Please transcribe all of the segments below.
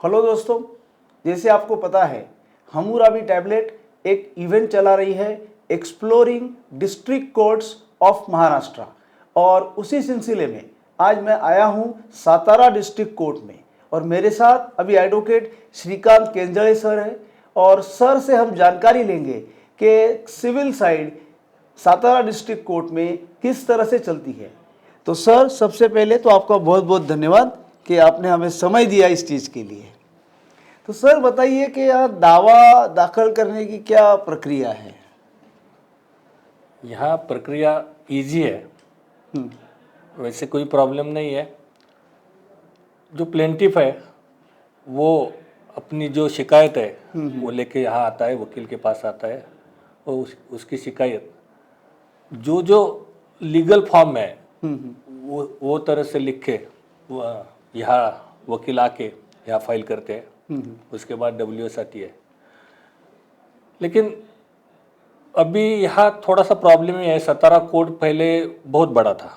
Hello दोस्तों, जैसे आपको पता है हमूराबी टैबलेट एक इवेंट चला रही है exploring district courts of Maharashtra, और उसी सिलसिले में आज मैं आया हूं सातारा डिस्ट्रिक्ट कोर्ट में। और मेरे साथ अभी एडवोकेट श्रीकांत केंजळे सर है, और सर से हम जानकारी लेंगे कि civil side Satara district court में किस तरह से चलती है। तो सर, सबसे पहले तो आपका बहुत बहुत धन्यवाद कि आपने हमें समय दिया इस चीज़ के लिए। तो सर बताइए कि यहाँ दावा दाखिल करने की क्या प्रक्रिया है? यहाँ प्रक्रिया इजी है, वैसे कोई प्रॉब्लम नहीं है। जो प्लेंटिफ है वो अपनी जो शिकायत है वो लेके यहाँ आता है, वकील के पास आता है, और उसकी शिकायत जो लीगल फॉर्म है वो तरह से लिख के यहाँ वकील आके यहाँ फाइल करते हैं। उसके बाद WS आती है। लेकिन अभी यहाँ थोड़ा सा प्रॉब्लम ही है, सतारा कोर्ट पहले बहुत बड़ा था,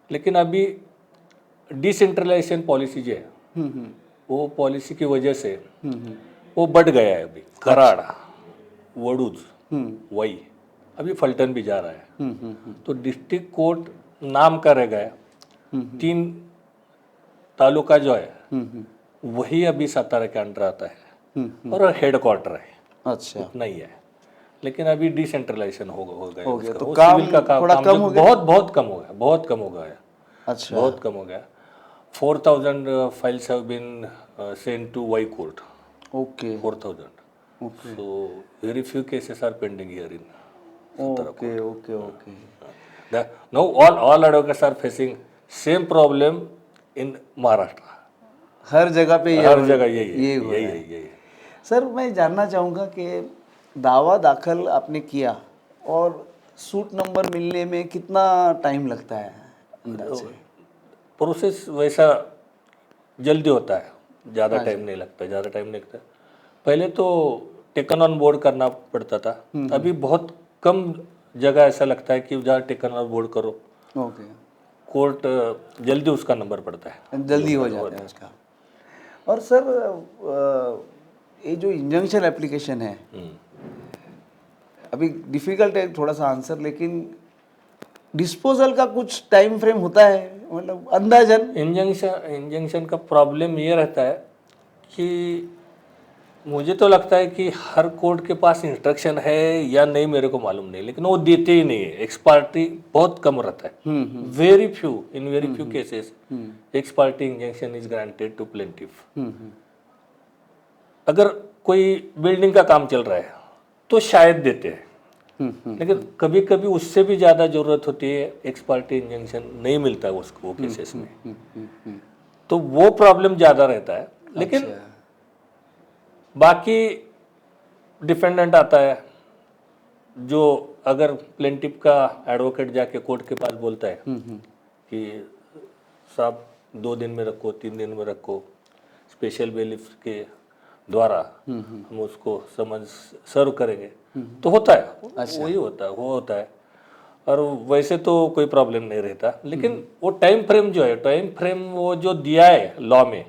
लेकिन अभी डिसेंट्रलाइजेशन पॉलिसी जो है वो पॉलिसी की वजह से वो बढ़ गया है। अभी कराड़, वडूज, वही, अभी फलटन भी जा रहा है। तो डिस्ट्रिक्ट कोर्ट नाम का रह गया। 3 तालुका जो है वही अभी सातारा के अंडर आता है, और हेड क्वार्टर है। अच्छा, उतना ही है, लेकिन अभी डिसेंट्रलाइजेशन हो गया। तो काम सिविल का थोड़ा काम कम हो गया? बहुत कम हो गया, बहुत कम हो गया। अच्छा, बहुत कम हो गया। 4,000 files have been sent to Wai court. Okay 4,000. So very few cases are pending here in Satara okay court. Okay okay. Now all advocates are facing same problem in Maharashtra. हर जगह पे हर जगह यही हो रहा है। है। सर, मैं जानना चाहूँगा कि दावा दाखिल आपने किया और सूट नंबर मिलने में कितना टाइम लगता है अंदाज़े? प्रोसेस वैसा जल्दी होता है, ज़्यादा टाइम नहीं लगता। पहले तो टेकन ऑन बोर्ड करना पड़ता था, अभी बहुत कम जगह ऐसा लगता है कि जहाँ टेकन ऑन बोर्ड करो ओके, कोर्ट जल्दी उसका नंबर पड़ता है, जल्दी हो जाता है उसका। और सर, ये जो इंजंक्शन एप्लीकेशन है, अभी डिफ़िकल्ट है थोड़ा सा आंसर, लेकिन डिस्पोजल का कुछ टाइम फ्रेम होता है, मतलब अंदाजन? इंजंक्शन का प्रॉब्लम ये रहता है कि मुझे तो लगता है कि हर कोर्ट के पास इंस्ट्रक्शन है या नहीं, मेरे को मालूम नहीं, लेकिन वो देते ही नहीं है। एक्स पार्टी बहुत कम रहता है। Very few cases ex parte injunction is granted to plaintiff. अगर कोई बिल्डिंग का काम चल रहा है तो शायद देते हैं, लेकिन कभी कभी उससे भी ज़्यादा ज़रूरत होती है, एक्स पार्टी इंजंक्शन नहीं मिलता है उसको, वो केसेस में। तो वो प्रॉब्लम ज़्यादा रहता है। लेकिन बाकी डिफेंडेंट आता है, जो अगर प्लेंटिफ का एडवोकेट जाके कोर्ट के पास बोलता है कि साहब 2 दिन में रखो, 3 दिन में रखो, स्पेशल बेलिफ के द्वारा हम उसको समझ सर्व करेंगे, तो होता है। वही होता है। और वैसे तो कोई प्रॉब्लम नहीं रहता, लेकिन वो टाइम फ्रेम जो है, टाइम फ्रेम वो जो दिया है लॉ में,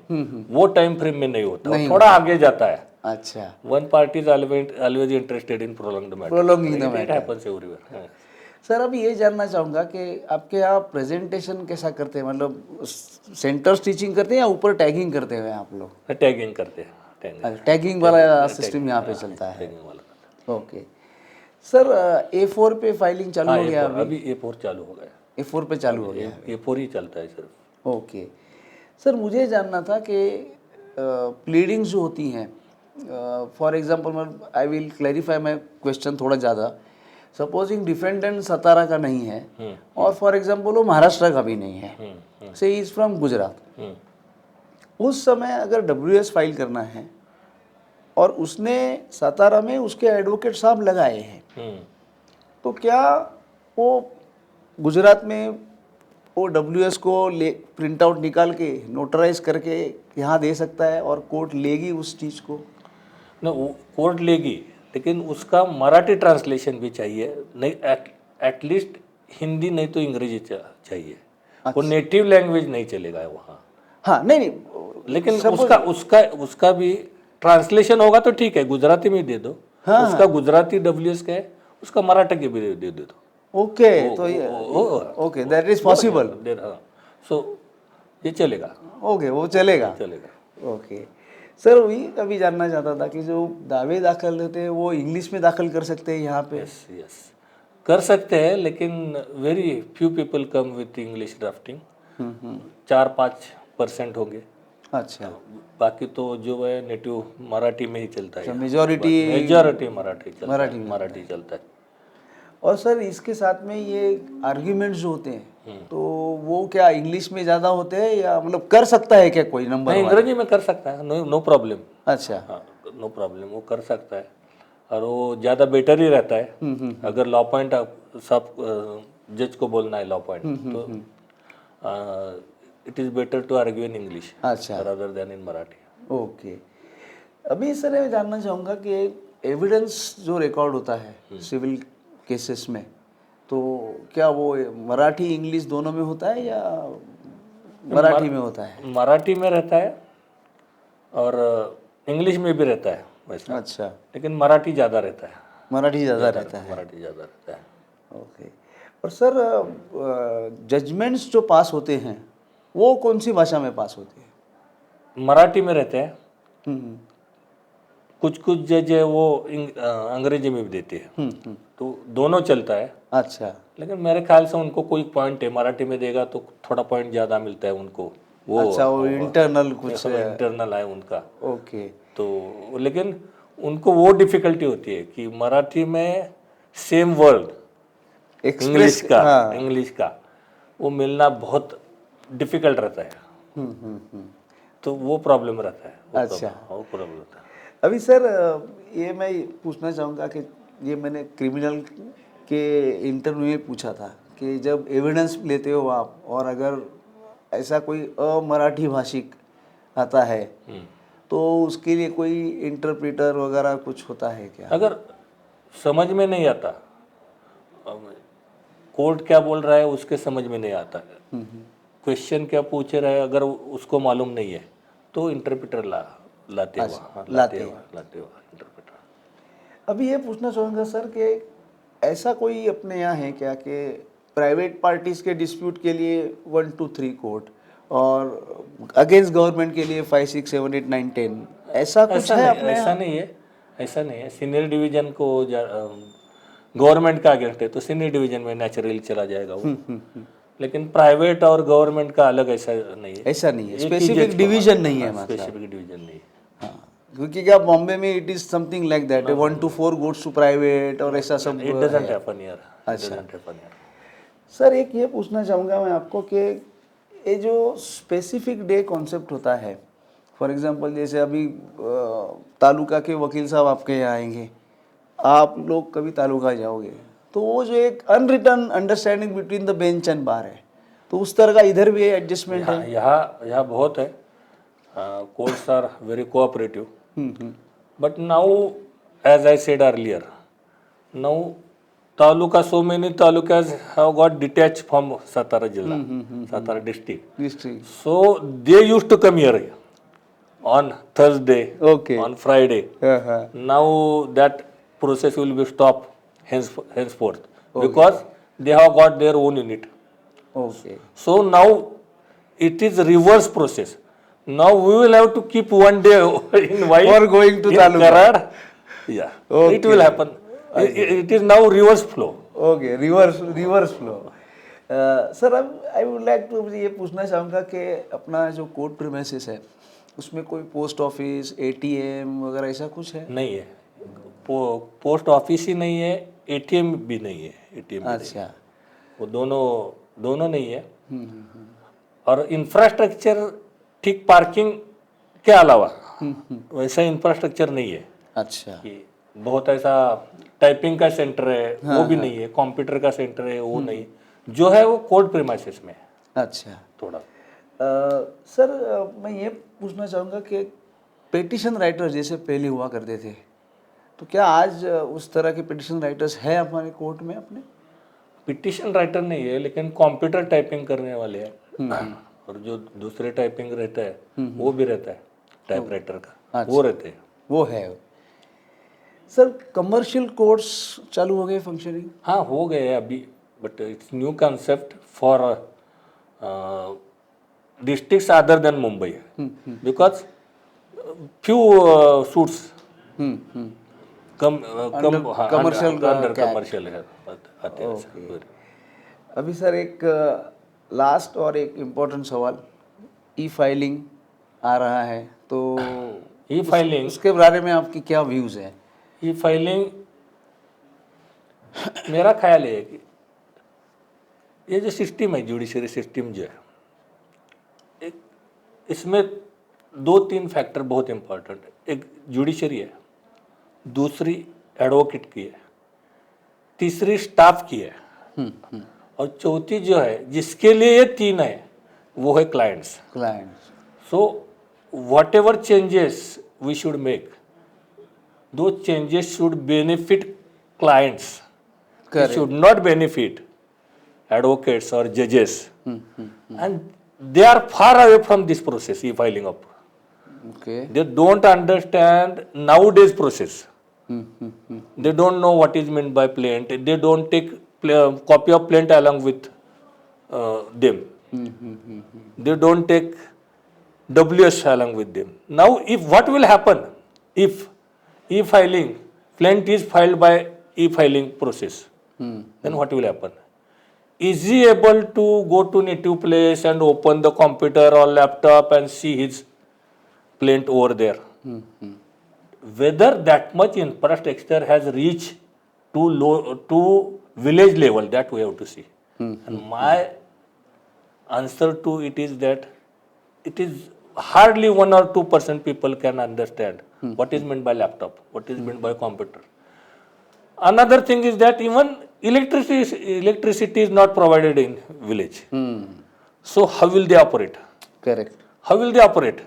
वो टाइम फ्रेम में नहीं होता, वो थोड़ा आगे जाता है। अच्छा, one party is always interested in prolong the matter. It happens everywhere. Sir, अभी ये जानना चाहूँगा कि आपके यहाँ प्रेजेंटेशन कैसा करते हैं, मतलब सेंटर स्टिचिंग करते हैं या ऊपर टैगिंग करते हैं आप लोग? टैगिंग करते हैं, टैगिंग वाला सिस्टम यहाँ पे चलता है। ओके सर, A4 पे फाइलिंग चालू हो गया? अभी A4 चालू हो गया। A4 पे चालू हो गया? A4 ही चलता है सिर्फ। ओके सर, मुझे जानना था कि प्लीडिंग्स जो होती हैं, for example I will clarify my question थोड़ा ज़्यादा। सपोजिंग डिफेंडेंट सतारा का नहीं है और फॉर एग्जांपल वो महाराष्ट्र का भी नहीं है, से इज़ फ्रॉम गुजरात, उस समय अगर WS फाइल करना है और उसने सातारा में उसके एडवोकेट साहब लगाए हैं, तो क्या वो गुजरात में वो WS को प्रिंट आउट निकाल के नोटराइज करके यहाँ दे सकता है और कोर्ट लेगी उस चीज़ को? ना, वो कोर्ट लेगी, लेकिन उसका मराठी ट्रांसलेशन भी चाहिए, नहीं एटलीस्ट हिंदी नहीं तो अंग्रेजी चाहिए। वो नेटिव लैंग्वेज नहीं चलेगा वहाँ। हाँ, नहीं, लेकिन उसका भी ट्रांसलेशन होगा तो ठीक है, गुजराती में दे दो। उसका गुजराती WS का है, उसका मराठी के भी दे दो। ओके, तो ओके, दैट इज पॉसिबल। सो ये चलेगा। ओके, वो चलेगा। ओके सर, वही अभी जानना चाहता था कि जो दावे दाखिल होते हैं वो इंग्लिश में दाखिल कर सकते हैं यहाँ पे? यस कर सकते हैं, लेकिन very few people come with English drafting. 4-5% होंगे। अच्छा, बाकी तो जो है नेटिव मराठी में ही चलता है। मेजॉरिटी मराठी चलता है। और सर इसके साथ में ये आर्ग्यूमेंट्स जो होते हैं तो वो क्या इंग्लिश में ज़्यादा होते हैं, या मतलब कर सकता है क्या कोई नंबर? नहीं, अंग्रेजी में कर सकता है, नो प्रॉब्लम। अच्छा, हाँ, नो प्रॉब्लम, वो कर सकता है और वो ज़्यादा बेटर ही रहता है। अगर लॉ पॉइंट सब जज को बोलना है लॉ पॉइंट, तो it is better to argue in English अच्छा, rather than in Marathi. Okay. अभी सर मैं जानना चाहूँगा कि एविडेंस जो रिकॉर्ड होता है सिविल केसेस में, तो क्या वो मराठी इंग्लिश दोनों में होता है या मराठी में होता है? मराठी में रहता है और इंग्लिश में भी रहता है वैसा। अच्छा, लेकिन मराठी ज़्यादा रहता है। मराठी ज़्यादा रहता है। मराठी ज़्यादा रहता है। ओके। और सर जजमेंट्स जो पास होते हैं वो कौन सी भाषा में पास होते हैं? मराठी में रहते हैं। हम्म, कुछ जज है वो अंग्रेजी में भी देते हैं। तो दोनों चलता है। अच्छा, लेकिन मेरे ख्याल से उनको कोई पॉइंट है, मराठी में देगा तो थोड़ा पॉइंट ज़्यादा मिलता है उनको। वो अच्छा, वो इंटरनल कुछ इंटरनल है उनका। ओके, तो लेकिन उनको वो डिफिकल्टी होती है कि मराठी में सेम वर्ड इंग्लिश का वो मिलना बहुत डिफिकल्ट रहता है। तो वो प्रॉब्लम रहता है। अच्छा, वो प्रॉब्लम रहता है। अभी सर ये मैं पूछना चाहूँगा कि ये मैंने क्रिमिनल के इंटरव्यू में पूछा था कि जब एविडेंस लेते हो आप और अगर ऐसा कोई अमराठी भाषिक आता है तो उसके लिए कोई इंटरप्रेटर वगैरह कुछ होता है क्या? अगर समझ में नहीं आता, कोर्ट क्या बोल रहा है उसके समझ में नहीं आता, क्वेश्चन क्या पूछ रहा है अगर उसको मालूम नहीं है, तो इंटरप्रेटर लाते इंटरप्रेटर। अभी ये पूछना चाहूँगा सर कि ऐसा कोई अपने यहाँ है क्या कि प्राइवेट पार्टीज के डिस्प्यूट के लिए 1, 2, 3 कोर्ट और अगेंस्ट गवर्नमेंट के लिए 5, 6, 7, 8, 9, 10, ऐसा कुछ है अपने यहाँ? ऐसा नहीं है। सीनियर डिवीजन को गवर्नमेंट का अगेंस्ट है तो सीनियर डिवीजन में नेचुरली चला जाएगा वो। लेकिन प्राइवेट और गवर्नमेंट का अलग ऐसा नहीं है। ऐसा नहीं है, स्पेसिफिक डिवीजन नहीं है, स्पेसिफिक डिवीजन नहीं है। हाँ, क्योंकि क्या बॉम्बे में it is something like that, 1 to 4 goats to private और ऐसा सब। It doesn't happen here. अच्छा सर, एक ये पूछना चाहूँगा मैं आपको कि ये जो स्पेसिफिक डे कॉन्सेप्ट होता है, फॉर एग्जांपल जैसे अभी तालुका के वकील साहब आपके यहाँ आएंगे, आप लोग कभी तालुका जाओगे तो वो जो एक unwritten understanding between the bench and bar है, तो उस तरह का इधर भी एडजस्टमेंट है? यहाँ बहुत है। Courts are very cooperative, but now as I said earlier, now taluka, so many talukas have got detached from Satara Jilla, Satara district. So they used to come here on Thursday, on Friday. Now that process will be stopped henceforth because they have got their own unit. So now it is reverse process. Now we will have to keep one day in while for going to Taluka. Yeah, it will happen. It is now reverse flow. Okay, reverse flow. Sir अब I would like to ये पूछना चाहूँगा कि अपना जो court premises है उसमें कोई पोस्ट ऑफिस, ATM वगैरह ऐसा कुछ है? नहीं है, पोस्ट ऑफिस ही नहीं है, ATM भी नहीं है। ATM अच्छा, वो दोनों नहीं है। और इंफ्रास्ट्रक्चर ठीक पार्किंग के अलावा वैसा इंफ्रास्ट्रक्चर नहीं है। अच्छा, कि बहुत ऐसा टाइपिंग का सेंटर है वो भी नहीं है, कंप्यूटर का सेंटर है वो नहीं, जो है वो कोर्ट प्रीमाइसेस में है। अच्छा, थोड़ा सर मैं ये पूछना चाहूँगा कि पिटिशन राइटर जैसे पहले हुआ करते थे, तो क्या आज उस तरह के पिटिशन राइटर्स है हमारे कोर्ट में? अपने पिटिशन राइटर नहीं है, लेकिन कंप्यूटर टाइपिंग करने वाले हैं और जो दूसरे टाइपिंग रहता है वो भी रहता है टाइपराइटर का, अच्छा। वो रहते हैं। वो है। सर कमर्शियल कोड्स चालू हो गए फंक्शनिंग? हाँ हो गए हैं अभी, but it's new concept for districts other than Mumbai, because few suits commercial under cap. Commercial है आते हैं सर। अभी सर एक लास्ट और एक इम्पोर्टेंट सवाल, ई फाइलिंग आ रहा है, तो ई फाइलिंग, उसके बारे में आपकी क्या व्यूज़ हैं? ई फाइलिंग मेरा ख्याल है कि ये जो सिस्टम है, जुडिशरी सिस्टम जो है, इसमें 2-3 फैक्टर बहुत इंपॉर्टेंट है। एक जुडिशरी है, दूसरी एडवोकेट की है, तीसरी स्टाफ की है, और चौथी जो है जिसके लिए ये 3 है वो है clients. So whatever changes we should make, those changes should benefit clients, should not benefit advocates or judges, and they are far away from this process, e-filing up. Okay. They don't understand nowadays process. They don't know what is meant by plaint. They don't take copy of plaint along with them. They don't take WS along with them. Now, if what will happen if e-filing, plaint is filed by e-filing process, then what will happen? Is he able to go to native place and open the computer or laptop and see his plaint over there? Whether that much infrastructure has reached to village level, that we have to see. And my answer to it is that it is hardly 1 or 2% people can understand what is meant by laptop, what is meant by computer. Another thing is that even electricity is not provided in village. So how will they operate? Correct. How will they operate?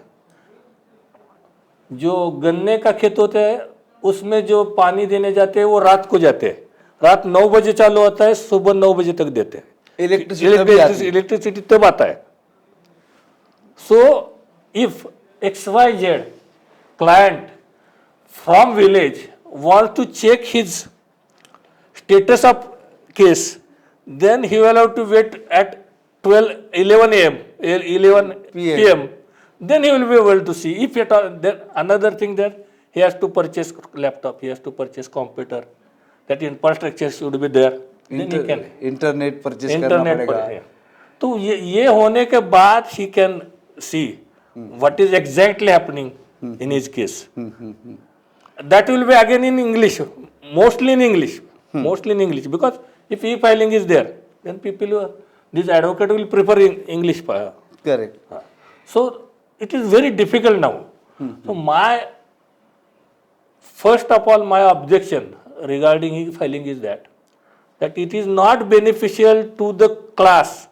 जो गन्ने का खेत होता है उसमें जो पानी देने जाते हैं वो रात को जाते हैं, रात 9 बजे चालू होता है, सुबह 9 बजे तक देते हैं। इलेक्ट्रिसिटी तब आता है। So if XYZ client from village wants to check his status of case, then he will have to wait at 11 a.m. 11 p.m. Then he will be able to see. If at all, then another thing that he has to purchase laptop, he has to purchase computer, that infrastructure should be there. Then he can internet purchase करना पड़ेगा। तो ये होने के बाद he can see what is exactly happening in his case. That will be again in English, mostly in English. Mostly in English, because if e-filing is there, then this advocate will prefer English. Correct. So it is very difficult now. So first of all, my objection regarding e-filing is that it is not beneficial to the class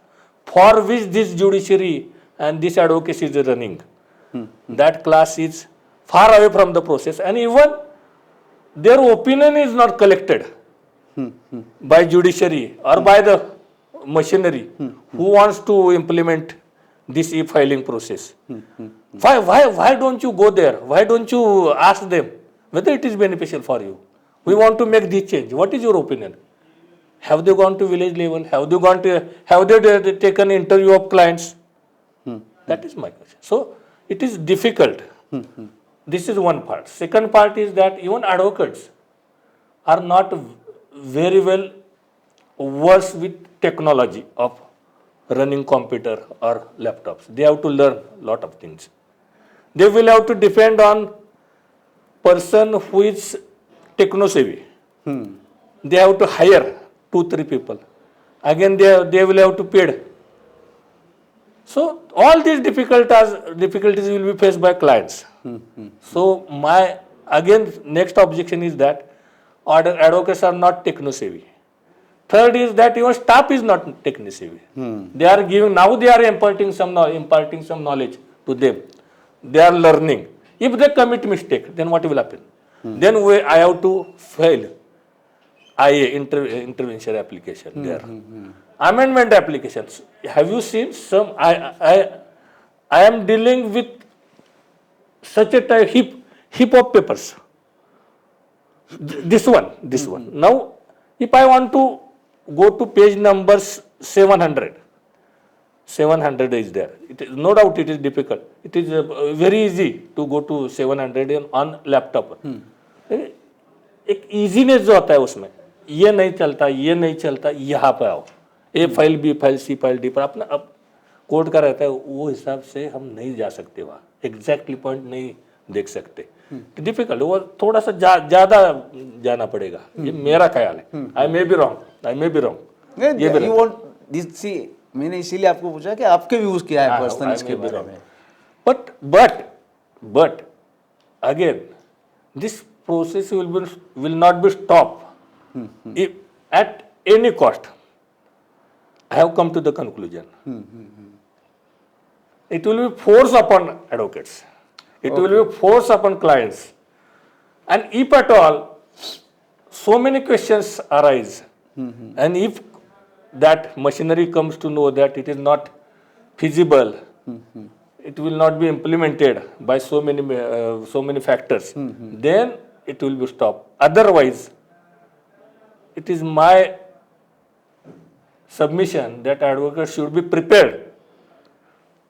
for which this judiciary and this advocacy is running. That class is far away from the process, and even their opinion is not collected by judiciary or by the machinery who wants to implement this e-filing process. Why don't you go there? Why don't you ask them whether it is beneficial for you? We want to make this change. What is your opinion? Have they gone to village level? Have they taken interview of clients? That is my question. So it is difficult. This is one part. Second part is that even advocates are not very well versed with technology of running computer or laptops. They have to learn a lot of things. They will have to depend on person who is techno-savvy. They have to hire 2-3 people. Again, they will have to pay. So all these difficulties will be faced by clients. So my next objection is that advocates are not techno-savvy. Third is that even staff is not techno-savvy. They are imparting some knowledge to them. They are learning. If they commit mistake, then what will happen? Then I have to fail. IA intervention application there. Amendment applications. Have you seen some? I am dealing with such a type heap of papers. This one. Now, if I want to go to page number 700 is there. It is no doubt it is difficult. It is very easy to go to 700 on laptop. एक easiness जो होता है उसमें, ये नहीं चलता, यहाँ पे आओ, A file B file C file D पर अपना अब कोड का रहता है, वो हिसाब से हम नहीं जा सकते वहाँ, एग्जैक्टली पॉइंट नहीं देख सकते, डिफिकल्ट, वो थोड़ा सा ज्यादा जाना पड़ेगा, ये मेरा ख्याल है। आई मे बी रॉन्ग, ये यू वांट दिस, सी मैंने इसीलिए आपको पूछा कि आपके व्यूज क्या है पर्सनल इसके बारे में। but again this process will not be stopped if at any cost. I have come to the conclusion it will be force upon advocates, it will be force upon clients, and if at all so many questions arise, and if that machinery comes to know that it is not feasible, it will not be implemented by so many factors, then it will be stopped. Otherwise, it is my submission that advocates should be prepared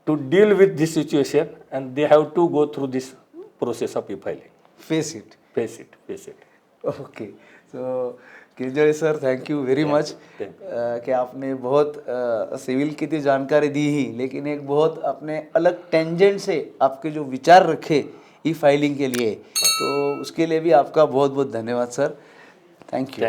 to deal with this situation, and they have to go through this process of e-filing. Face it. Okay, तो Kejri sir, thank you very much कि आपने बहुत civil की तो जानकारी दी ही, लेकिन एक बहुत अपने अलग टेंजेंट से आपके जो विचार रखे ई फाइलिंग के लिए, तो उसके लिए भी आपका बहुत बहुत धन्यवाद सर। Thank you.